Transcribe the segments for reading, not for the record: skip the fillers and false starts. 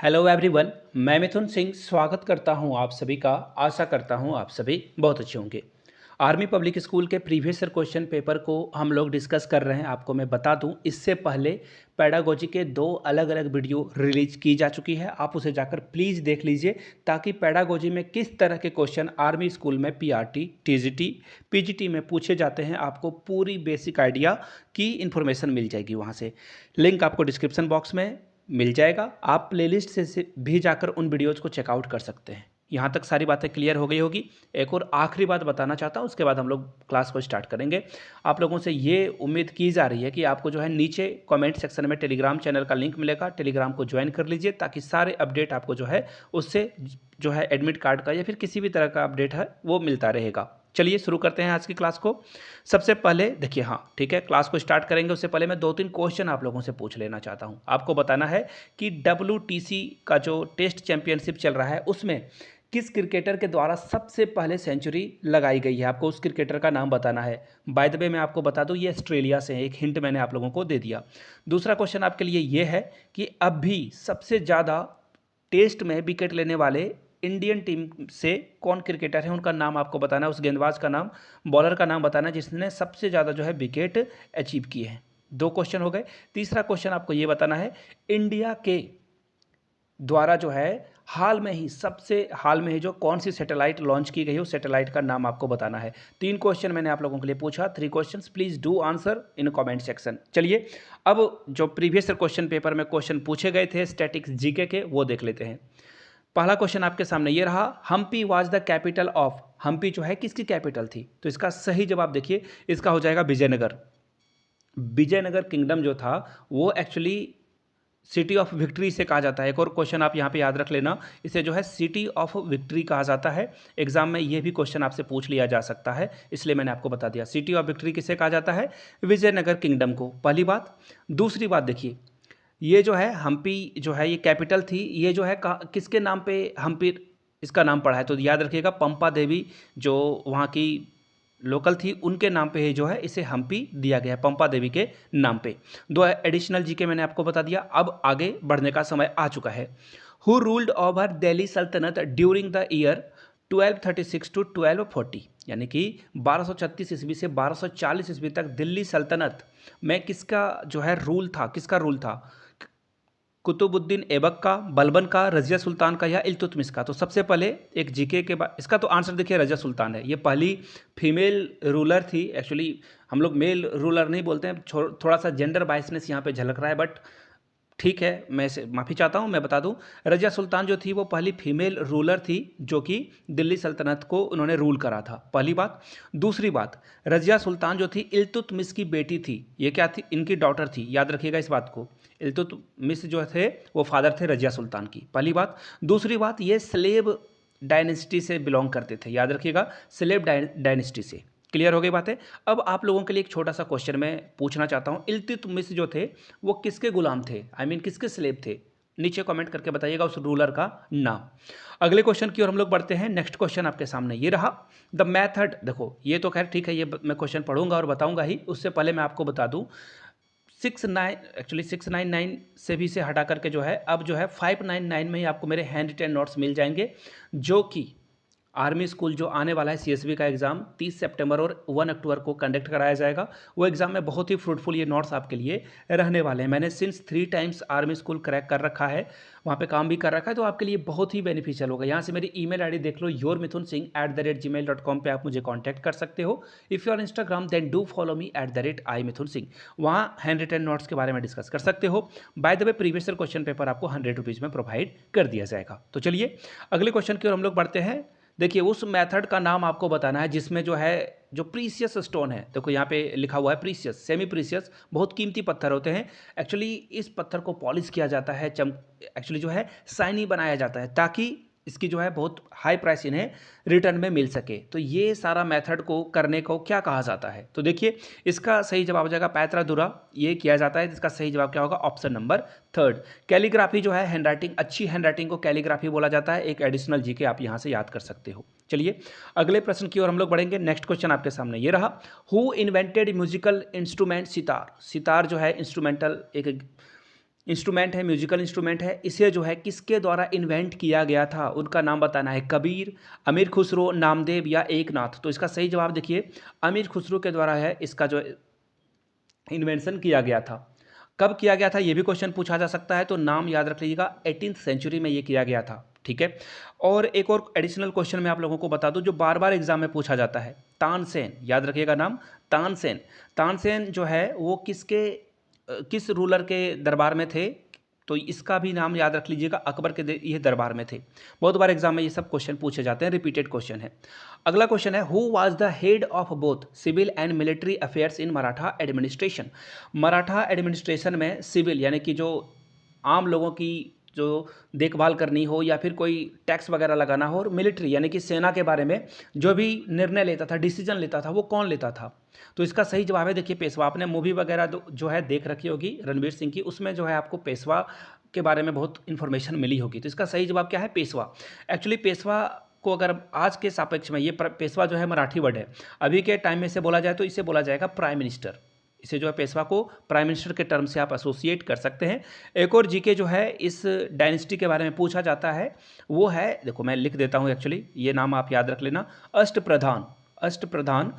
Hello everyone, मैं मिथुन सिंह स्वागत करता हूं आप सभी का। आशा करता हूं आप सभी बहुत अच्छे होंगे। आर्मी पब्लिक स्कूल के प्रीवियस ईयर क्वेश्चन पेपर को हम लोग डिस्कस कर रहे हैं। आपको मैं बता दूं, इससे पहले पैडागोजी के 2 अलग अलग वीडियो रिलीज की जा चुकी है। आप उसे जाकर प्लीज़ देख लीजिए ताकि पैडागोजी में किस तरह के क्वेश्चन आर्मी स्कूल में पीआरटी, टीजीटी, पीजीटी में पूछे जाते हैं, आपको पूरी बेसिक आइडिया की इन्फॉर्मेशन मिल जाएगी। वहाँ से लिंक आपको डिस्क्रिप्शन बॉक्स में मिल जाएगा। आप प्लेलिस्ट से भी जाकर उन वीडियोज़ को चेकआउट कर सकते हैं। यहाँ तक सारी बातें क्लियर हो गई होगी। एक और आखिरी बात बताना चाहता हूँ, उसके बाद हम लोग क्लास को स्टार्ट करेंगे। आप लोगों से ये उम्मीद की जा रही है कि आपको जो है नीचे कमेंट सेक्शन में टेलीग्राम चैनल का लिंक मिलेगा। टेलीग्राम को ज्वाइन कर लीजिए ताकि सारे अपडेट आपको जो है उससे जो है एडमिट कार्ड का या फिर किसी भी तरह का अपडेट है वो मिलता रहेगा। चलिए शुरू करते हैं आज की क्लास को। सबसे पहले देखिए, हाँ ठीक है, क्लास को स्टार्ट करेंगे उससे पहले मैं 2-3 क्वेश्चन आप लोगों से पूछ लेना चाहता हूँ। आपको बताना है कि WTC का जो टेस्ट चैंपियनशिप चल रहा है उसमें किस क्रिकेटर के द्वारा सबसे पहले सेंचुरी लगाई गई है। आपको उस क्रिकेटर का नाम बताना है। बाय द वे मैं आपको बता दूं, ये ऑस्ट्रेलिया से है। एक हिंट मैंने आप लोगों को दे दिया। दूसरा क्वेश्चन आपके लिए ये है कि अब भी सबसे ज़्यादा टेस्ट में विकेट लेने वाले इंडियन टीम से कौन क्रिकेटर है, उनका नाम आपको बताना है। उस गेंदबाज का नाम, बॉलर का नाम बताना है जिसने सबसे ज़्यादा जो है विकेट अचीव किए हैं। 2 क्वेश्चन हो गए। तीसरा क्वेश्चन आपको ये बताना है, इंडिया के द्वारा जो है हाल में ही जो कौन सी सैटेलाइट लॉन्च की गई है, उस सैटेलाइट का नाम आपको बताना है। 3 क्वेश्चन मैंने आप लोगों के लिए पूछा। 3 questions, please do answer in comment section. चलिए अब जो प्रीवियस क्वेश्चन पेपर में क्वेश्चन पूछे गए थे स्टैटिक्स जीके के, वो देख लेते हैं। पहला क्वेश्चन आपके सामने ये रहा, Hampi was the capital of. Hampi जो है किसकी कैपिटल थी? तो इसका सही जवाब देखिए, इसका हो जाएगा विजयनगर। विजयनगर किंगडम जो था वो एक्चुअली सिटी ऑफ विक्ट्री से कहा जाता है। एक और क्वेश्चन आप यहाँ पे याद रख लेना, इसे जो है सिटी ऑफ विक्ट्री कहा जाता है। एग्जाम में ये भी क्वेश्चन आपसे पूछ लिया जा सकता है, इसलिए मैंने आपको बता दिया। सिटी ऑफ विक्ट्री किसे कहा जाता है? विजयनगर किंगडम को। पहली बात। दूसरी बात देखिए, ये जो है हम्पी जो है ये कैपिटल थी, ये जो है किसके नाम पे हम्पी इसका नाम पड़ा है? तो याद रखिएगा, पंपा देवी जो वहाँ की लोकल थी उनके नाम पे ही जो है इसे हम्पी दिया गया है, पंपा देवी के नाम पे। 2 एडिशनल जीके मैंने आपको बता दिया। अब आगे बढ़ने का समय आ चुका है। हु रूल्ड ओवर दिल्ली सल्तनत ड्यूरिंग द ईयर 1236 टू 1240, यानी कि 1236 ईस्वी से 1240 ईस्वी तक दिल्ली सल्तनत में किसका जो है रूल था? किसका रूल था? कुतुबुद्दीन ऐबक का, बलबन का, रजिया सुल्तान का या इल्तुतमिश का? तो सबसे पहले एक जीके के बाद इसका तो आंसर देखिए, रजिया सुल्तान है। ये पहली फीमेल रूलर थी। एक्चुअली हम लोग मेल रूलर नहीं बोलते हैं, थोड़ा सा जेंडर बायसनेस यहाँ पे झलक रहा है, बट ठीक है, मैं इसे माफ़ी चाहता हूँ। मैं बता दूँ, रजिया सुल्तान जो थी वो पहली फीमेल रूलर थी जो कि दिल्ली सल्तनत को उन्होंने रूल करा था। पहली बात। दूसरी बात, रजिया सुल्तान जो थी इल्तुतमिश की बेटी थी। ये क्या थी? इनकी डॉटर थी, याद रखिएगा इस बात को। इल्तुतमिश जो थे वो फादर थे रजिया सुल्तान की। पहली बात। दूसरी बात, ये स्लेब डायनेस्टी से बिलोंग करते थे, याद रखिएगा, स्लेब डायनेस्टी से। क्लियर हो गई बातें? अब आप लोगों के लिए एक छोटा सा क्वेश्चन मैं पूछना चाहता हूँ। इल्तुतमिश जो थे वो किसके गुलाम थे? आई मीन किसके स्लेब थे? नीचे कमेंट करके बताइएगा उस रूलर का नाम। अगले क्वेश्चन की ओर हम लोग बढ़ते हैं। नेक्स्ट क्वेश्चन आपके सामने ये रहा, द मेथड। देखो ये तो खैर ठीक है, ये मैं क्वेश्चन पढ़ूंगा और बताऊंगा ही। उससे पहले मैं आपको बता दूं, 699 से भी से हटा करके जो है अब जो है 599 में ही आपको मेरे हैंड रिटेन नोट्स मिल जाएंगे, जो कि आर्मी स्कूल जो आने वाला है CSB का एग्ज़ाम 30 सितंबर और 1 अक्टूबर को कंडक्ट कराया जाएगा। वो एग्ज़ाम में बहुत ही फ्रूटफुल ये नोट्स आपके लिए रहने वाले हैं। मैंने since 3 times army school crack कर रखा है, वहाँ पे काम भी कर रखा है, तो आपके लिए बहुत ही बेनिफिशियल होगा। यहाँ से मेरी ईमेल आईडी देख लो, yourmithunsingh@gmail.com पे आप मुझे कॉन्टैक्ट कर सकते हो। If you are Instagram then do follow me @imithunsingh। वहाँ हैंड रिटेन नोट्स के बारे में डिस्कस कर सकते हो। By the way previous year question paper आपको 100 रुपीज़ में प्रोवाइड कर दिया जाएगा। तो चलिए अगले क्वेश्चन की ओर हम लोग बढ़ते हैं। देखिए उस मेथड का नाम आपको बताना है जिसमें जो है जो प्रीसियस स्टोन है, देखो यहाँ पे लिखा हुआ है प्रीसियस, सेमी प्रीसियस, बहुत कीमती पत्थर होते हैं। एक्चुअली इस पत्थर को पॉलिश किया जाता है, एक्चुअली जो है शाइनी बनाया जाता है ताकि इसकी जो है बहुत हाई प्राइस इन्हें रिटर्न में मिल सके। तो ये सारा मेथड को करने को क्या कहा जाता है? तो देखिए इसका सही जवाब हो जाएगा पैतरादुरा। ये किया जाता है, इसका सही जवाब क्या होगा? Option number 3। कैलीग्राफी जो है हैंडराइटिंग, अच्छी हैंडराइटिंग को कैलीग्राफी बोला जाता है। एक एडिशनल जीके आप यहाँ से याद कर सकते हो। चलिए अगले प्रश्न की ओर हम लोग बढ़ेंगे। नेक्स्ट क्वेश्चन आपके सामने ये रहा, who invented musical instrument sitar. Sitar जो है इंस्ट्रूमेंटल एक इंस्ट्रूमेंट है, म्यूजिकल इंस्ट्रूमेंट है, इसे जो है किसके द्वारा इन्वेंट किया गया था, उनका नाम बताना है। कबीर, अमीर खुसरो, नामदेव या एकनाथ। तो इसका सही जवाब देखिए अमीर खुसरो के द्वारा है इसका जो इन्वेंशन किया गया था। कब किया गया था ये भी क्वेश्चन पूछा जा सकता है, तो नाम याद रख लीजिएगा 18th सेंचुरी में ये किया गया था। ठीक है। और एक और एडिशनल क्वेश्चन मैं आप लोगों को बता दूं जो बार बार एग्जाम में पूछा जाता है, तानसेन, याद रखिएगा नाम तानसेन। तानसेन जो है वो किस रूलर के दरबार में थे, तो इसका भी नाम याद रख लीजिएगा, अकबर के ये दरबार में थे। बहुत बार एग्जाम में ये सब क्वेश्चन पूछे जाते हैं, रिपीटेड क्वेश्चन है। अगला क्वेश्चन है, who was the head of both civil and military affairs in Maratha administration. Maratha administration में सिविल यानी कि जो आम लोगों की जो देखभाल करनी हो या फिर कोई टैक्स वगैरह लगाना हो, और मिलिट्री यानी कि सेना के बारे में जो भी निर्णय लेता था, डिसीजन लेता था, वो कौन लेता था। तो इसका सही जवाब है देखिए पेशवा। आपने मूवी वगैरह जो है देख रखी होगी रणवीर सिंह की, उसमें जो है आपको पेशवा के बारे में बहुत इन्फॉर्मेशन मिली होगी। तो इसका सही जवाब क्या है, पेशवा। एक्चुअली पेशवा को अगर आज के सापेक्ष में ये पेशवा जो है मराठी वर्ड है, अभी के टाइम में से बोला जाए तो इसे बोला जाएगा प्राइम मिनिस्टर। इसे जो है पेशवा को प्राइम मिनिस्टर के टर्म से आप एसोसिएट कर सकते हैं। एक और जीके जो है इस डायनेस्टी के बारे में पूछा जाता है, वो है, देखो मैं लिख देता हूँ, एक्चुअली ये नाम आप याद रख लेना, अष्टप्रधान। अष्टप्रधान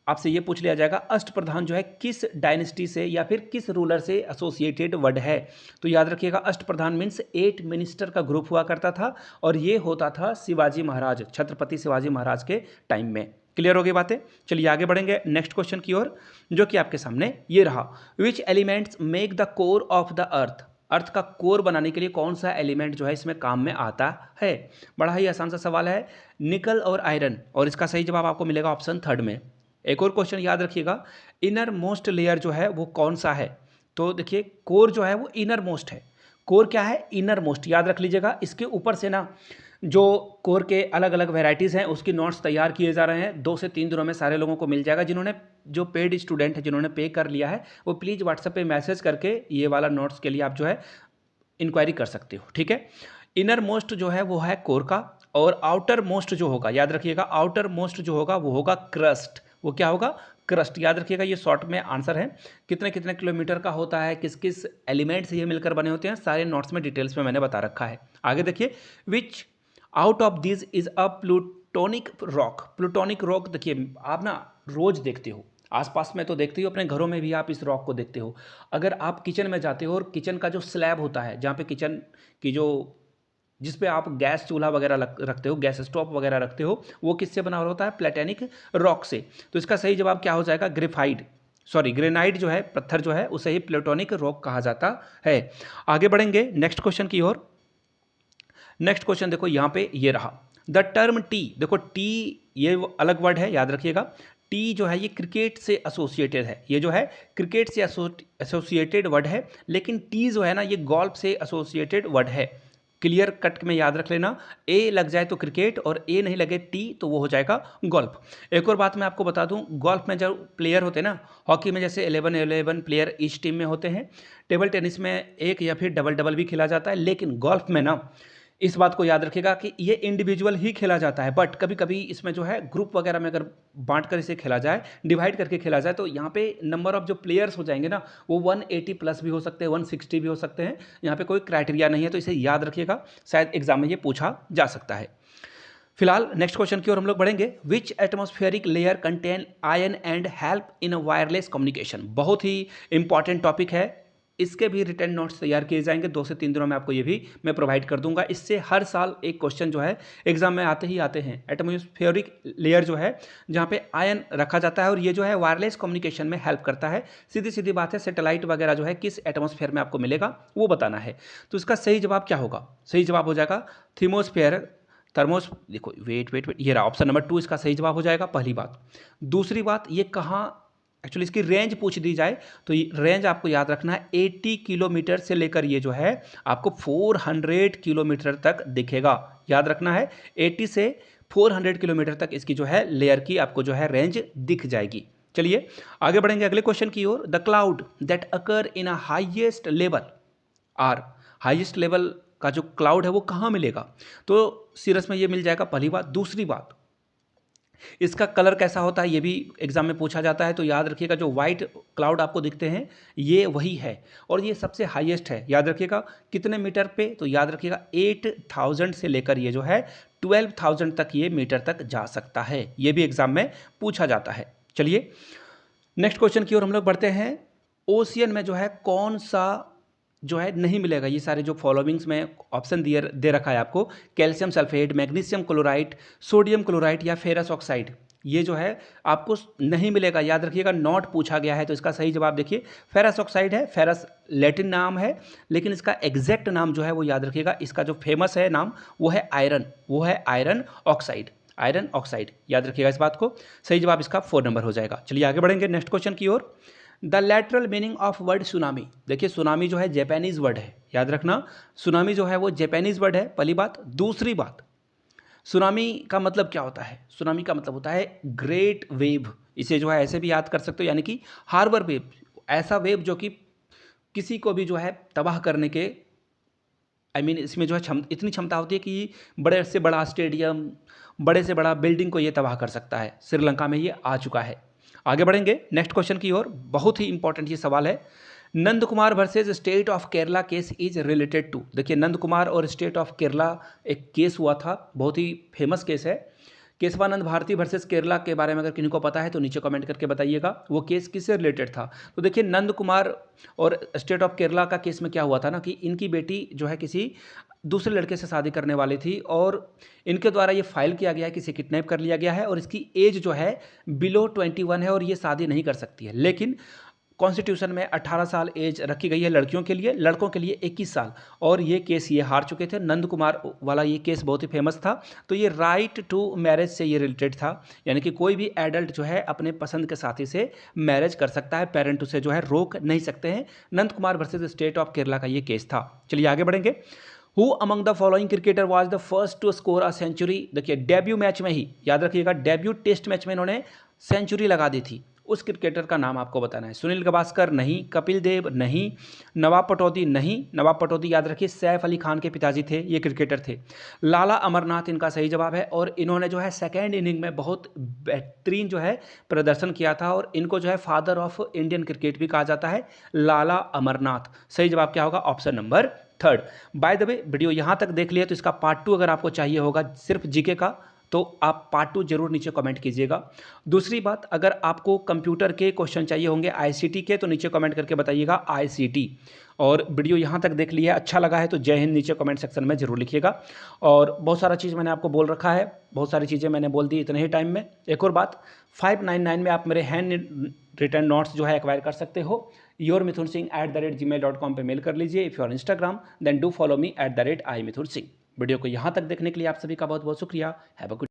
आपसे ये पूछ लिया जाएगा, अष्टप्रधान जो है किस डायनेस्टी से या फिर किस रूलर से एसोसिएटेड वर्ड है। तो याद रखिएगा अष्टप्रधान मीन्स 8 मिनिस्टर का ग्रुप हुआ करता था, और ये होता था शिवाजी महाराज, छत्रपति शिवाजी महाराज के टाइम में। क्लियर हो गई बातें। चलिए आगे बढ़ेंगे नेक्स्ट क्वेश्चन की ओर, जो कि आपके सामने ये रहा, which elements make the core of the earth. Earth का कोर बनाने के लिए कौन सा एलिमेंट जो है इसमें काम में आता है। बड़ा ही आसान सा सवाल है, निकल और आयरन, और इसका सही जवाब आपको मिलेगा ऑप्शन थर्ड में। एक और क्वेश्चन याद रखिएगा, इनर मोस्ट लेयर जो है वो कौन सा है। तो देखिए कोर जो है वो इनर मोस्ट है। कोर क्या है, इनर मोस्ट, याद रख लीजिएगा। इसके ऊपर से ना जो कोर के अलग अलग वेराइटीज़ हैं उसकी नोट्स तैयार किए जा रहे हैं, 2 से 3 दिनों में सारे लोगों को मिल जाएगा। जिन्होंने जो पेड स्टूडेंट है, जिन्होंने पे कर लिया है, वो प्लीज़ व्हाट्सएप पे मैसेज करके ये वाला नोट्स के लिए आप जो है इंक्वायरी कर सकते हो। ठीक है। इनर मोस्ट जो है वो है कोर का, और आउटर मोस्ट जो होगा, याद रखिएगा आउटर मोस्ट जो होगा वो होगा क्रस्ट। वो क्या होगा, क्रस्ट। याद रखिएगा ये शॉर्ट में आंसर है, कितने कितने किलोमीटर का होता है, किस किस एलिमेंट से ये मिलकर बने होते हैं, सारे नोट्स में डिटेल्स में मैंने बता रखा है। आगे देखिए, विच out of this is a plutonic rock. Plutonic rock देखिए आप ना रोज देखते हो, आसपास में तो देखते हो, अपने घरों में भी आप इस रॉक को देखते हो। अगर आप किचन में जाते हो और किचन का जो स्लैब होता है, जहाँ पे किचन की जो जिस पे आप गैस चूल्हा वगैरह रखते हो, गैस स्टोव वगैरह रखते हो, वो किससे बना हुआ होता है, प्लेटेनिक रॉक से। तो इसका सही जवाब क्या हो जाएगा, ग्रेनाइट जो है पत्थर जो है उसे ही प्लेटोनिक रॉक कहा जाता है। आगे बढ़ेंगे नेक्स्ट क्वेश्चन की ओर। नेक्स्ट क्वेश्चन देखो यहाँ पे ये रहा, द टर्म टी। देखो टी ये अलग वर्ड है, याद रखिएगा। टी जो है ये क्रिकेट से एसोसिएटेड है, ये जो है क्रिकेट से एसोसिएटेड वर्ड है, लेकिन टी जो है ना ये गोल्फ से एसोसिएटेड वर्ड है। क्लियर कट में याद रख लेना, ए लग जाए तो क्रिकेट और ए नहीं लगे टी तो वो हो जाएगा गोल्फ। एक और बात मैं आपको बता दूं, गोल्फ में जो प्लेयर होते हैं ना, हॉकी में जैसे 11 प्लेयर ईच टीम में होते हैं, टेबल टेनिस में एक या फिर डबल डबल भी खेला जाता है, लेकिन गोल्फ में ना इस बात को याद रखिएगा कि ये इंडिविजुअल ही खेला जाता है, बट कभी कभी इसमें जो है ग्रुप वगैरह में अगर बांट कर इसे खेला जाए, डिवाइड करके खेला जाए, तो यहाँ पे नंबर ऑफ जो प्लेयर्स हो जाएंगे ना वो 180 प्लस भी हो सकते हैं, 160 भी हो सकते हैं। यहाँ पे कोई क्राइटेरिया नहीं है, तो इसे याद रखिएगा, शायद एग्जाम में ये पूछा जा सकता है। फिलहाल नेक्स्ट क्वेश्चन की ओर हम लोग बढ़ेंगे, which atmospheric layer contain ion and help in wireless communication. बहुत ही इंपॉर्टेंट टॉपिक है, इसके भी रिटर्न नोट्स तैयार किए जाएंगे, 2 से 3 दिनों में आपको ये भी मैं प्रोवाइड कर दूंगा। इससे हर साल एक क्वेश्चन जो है एग्जाम में आते ही आते हैं। एटमॉस्फेरिक लेयर जो है जहाँ पे आयन रखा जाता है और ये जो है वायरलेस कम्युनिकेशन में हेल्प करता है। सीधी सीधी बात है, सैटेलाइट वगैरह जो है किस एटमॉस्फेयर में आपको मिलेगा वो बताना है। तो इसका सही जवाब क्या होगा, सही जवाब हो जाएगा थर्मोस्फेयर, देखो वेट ये रहा ऑप्शन नंबर 2 इसका सही जवाब हो जाएगा, पहली बात। दूसरी बात, ये कहाँ, एक्चुअली इसकी रेंज पूछ दी जाए तो रेंज आपको याद रखना है 80 किलोमीटर से लेकर ये जो है आपको 400 किलोमीटर तक दिखेगा। याद रखना है 80 से 400 किलोमीटर तक इसकी जो है लेयर की आपको जो है रेंज दिख जाएगी। चलिए आगे बढ़ेंगे अगले क्वेश्चन की ओर, the cloud that occur in a highest level are. Highest level का जो क्लाउड है वो कहाँ मिलेगा, तो सीरस में ये मिल जाएगा, पहली बात। दूसरी बात, इसका कलर कैसा होता है ये भी एग्जाम में पूछा जाता है, तो याद रखिएगा जो वाइट क्लाउड आपको दिखते हैं ये वही है, और ये सबसे हाईएस्ट है। याद रखिएगा कितने मीटर पे, तो याद रखिएगा 8000 से लेकर ये जो है 12000 तक ये मीटर तक जा सकता है, ये भी एग्जाम में पूछा जाता है। चलिए नेक्स्ट क्वेश्चन की ओर हम लोग बढ़ते हैं। ओशियन में जो है कौन सा जो है नहीं मिलेगा, ये सारे जो फॉलोइंग्स में ऑप्शन दे रखा है आपको, calcium sulphate, magnesium chloride, sodium chloride या फेरस ऑक्साइड, ये जो है आपको नहीं मिलेगा। याद रखिएगा नॉट पूछा गया है, तो इसका सही जवाब देखिए फेरस ऑक्साइड है। फेरस लैटिन नाम है, लेकिन इसका एग्जैक्ट नाम जो है वो याद रखिएगा, इसका जो फेमस है नाम वो है आयरन, वो है आयरन ऑक्साइड, आयरन ऑक्साइड। याद रखिएगा इस बात को, सही जवाब इसका 4 नंबर हो जाएगा। चलिए आगे बढ़ेंगे नेक्स्ट क्वेश्चन की ओर। The lateral meaning of word tsunami, देखिए सुनामी जो है जैपनीज वर्ड है, याद रखना सुनामी जो है वो जैपनीज वर्ड है, पहली बात। दूसरी बात, सुनामी का मतलब क्या होता है, सुनामी का मतलब होता है ग्रेट वेव, इसे जो है ऐसे भी याद कर सकते हो, यानी कि हार्बर वेव, ऐसा वेव जो कि किसी को भी जो है तबाह करने के इसमें जो है इतनी क्षमता होती है कि बड़े से बड़ा स्टेडियम, बड़े से बड़ा बिल्डिंग को ये तबाह कर सकता है। श्रीलंका में ये आ चुका है। आगे बढ़ेंगे नेक्स्ट क्वेश्चन की ओर, बहुत ही इंपॉर्टेंट ये सवाल है। Nand Kumar versus State of Kerala case is related to, देखिए नंद कुमार और स्टेट ऑफ केरला एक केस हुआ था, बहुत ही फेमस केस है। केशवानंद भारती वर्सेस केरला के बारे में अगर किसी को पता है तो नीचे कमेंट करके बताइएगा, वो केस किससे रिलेटेड था। तो देखिए नंद कुमार और स्टेट ऑफ केरला का केस में क्या हुआ था ना, कि इनकी बेटी जो है किसी दूसरे लड़के से शादी करने वाली थी, और इनके द्वारा ये फाइल किया गया है कि इसे किडनैप कर लिया गया है, और इसकी एज जो है बिलो 21 है, और ये शादी नहीं कर सकती है। लेकिन कॉन्स्टिट्यूशन में 18 साल एज रखी गई है लड़कियों के लिए, लड़कों के लिए 21 साल, और ये केस ये हार चुके थे। नंद कुमार वाला ये केस बहुत ही फेमस था। तो ये राइट टू मैरिज से ये रिलेटेड था, यानी कि कोई भी एडल्ट जो है अपने पसंद के साथी से मैरिज कर सकता है, पेरेंट उसे जो है रोक नहीं सकते हैं। Nand Kumar versus State of Kerala का ये केस था। चलिए आगे बढ़ेंगे। Who among the following cricketer was the first to score a century, देखिए डेब्यू मैच में ही, याद रखिएगा डेब्यू टेस्ट मैच में इन्होंने सेंचुरी लगा दी थी, उस क्रिकेटर का नाम आपको बताना है। सुनील गावस्कर नहीं, कपिल देव नहीं, नवाब पटौदी नहीं, नवाब पटौदी याद रखिए सैफ अली खान के पिताजी थे, ये क्रिकेटर थे। लाला अमरनाथ इनका सही जवाब है, और इन्होंने जो है सेकेंड इनिंग में बहुत बेहतरीन जो है प्रदर्शन किया था, और इनको जो है फादर ऑफ इंडियन क्रिकेट भी कहा जाता है, लाला अमरनाथ। सही जवाब क्या होगा, option number 3। Bye the way video यहाँ तक देख लिया, तो इसका पार्ट 2 अगर आपको चाहिए होगा सिर्फ जीके का, तो आप पार्ट 2 जरूर नीचे कमेंट कीजिएगा। दूसरी बात, अगर आपको कंप्यूटर के क्वेश्चन चाहिए होंगे आईसीटी के, तो नीचे कमेंट करके बताइएगा आईसीटी। और वीडियो यहाँ तक देख लिया, अच्छा लगा है तो जय हिंद नीचे कमेंट सेक्शन में जरूर लिखिएगा। और बहुत सारा चीज़ मैंने आपको बोल रखा है, बहुत सारी चीज़ें मैंने बोल दी इतने ही टाइम में। एक और बात, 599 में आप मेरे हैंड रिटन नोट्स जो है एक्वायर कर सकते हो। yourmithunsingh@gmail.com पे मेल कर लीजिए। If you are Instagram then do follow me @imithunsingh। Video को यहाँ तक देखने के लिए आप सभी का बहुत बहुत शुक्रिया। Have a good